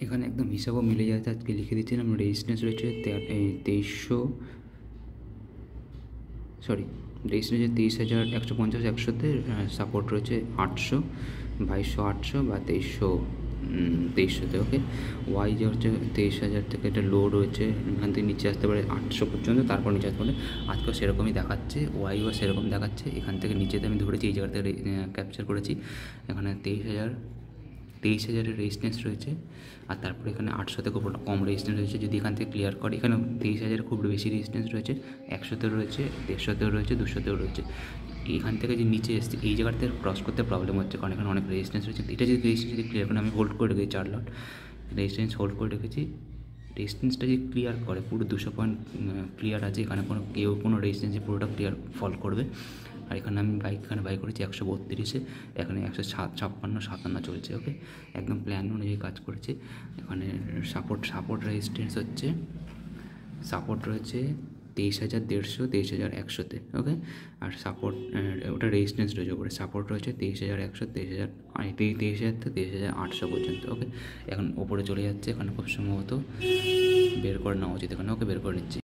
এখানে একদম হিসাবও মিলে যাচ্ছে। আজকে লিখে দিচ্ছিলাম রেজিস্ট্যান্স রয়েছে 2300, সরি রেজিস্ট্যান্স রয়েছে 23,150, 100তে সাপোর্ট রয়েছে 800, 2200, 800 বা 2300তে। ওকে, ওয়াই যে হচ্ছে 23,000 থেকে একটা লো রয়েছে, এখান থেকে নিচে আসতে পারে 800 পর্যন্ত, তারপর নিচে আসতে পারে। আজকেও সেরকমই দেখাচ্ছে, ওয়াইও সেরকম দেখাচ্ছে। এখান থেকে নিচেতে আমি ধরেছি, এই জায়গা থেকে ক্যাপচার করেছি। এখানে 23,000-এর রেজিস্ট্যান্স রয়েছে, আর তারপরে এখানে 800 থেকে কম রেজিস্ট্যান্স রয়েছে। যদি এখান থেকে ক্লিয়ার করে, এখানে 23,000 খুব বেশি রেজিস্ট্যান্স রয়েছে, 100তেও রয়েছে, 150তেও রয়েছে, 200তেও রয়েছে। এখান থেকে যে নিচে এসছে, এই জায়গাতে ক্রস করতে প্রবলেম হচ্ছে, কারণ এখানে অনেক রেজিস্ট্যান্স রয়েছে। এটা যদি রেজিস্ট্যান্স যদি ক্লিয়ার করে, আমি হোল্ড করে রেখেছি 4 লট রেজিস্ট্যান্স, হোল্ড করে রেখেছি। রেজিস্ট্যান্সটা যদি ক্লিয়ার করে, পুরো 200 পয়েন্ট ক্লিয়ার আছে, এখানে কোনো রেজিস্ট্যান্সে পুরোটা ক্লিয়ার ফল করবে। আর এখানে আমি বাই করেছি 132-এ, এখানে 156-57 চলছে। ওকে, একদম প্ল্যান অনুযায়ী কাজ করেছি। এখানে সাপোর্ট রেজিস্ট্যান্স হচ্ছে, সাপোর্ট রয়েছে 23,150, 23,100তে। ওকে, আর সাপোর্ট ওটা রেজিস্ট্যান্স রয়েছে ওপরে, সাপোর্ট রয়েছে 23,100, 23,000 থেকে 23,800 পর্যন্ত। ওকে, এখন ওপরে চলে যাচ্ছে, এখানে খুব সম্ভবত বের করে নেওয়া উচিত এখানে। ওকে, বের করে নিচ্ছি।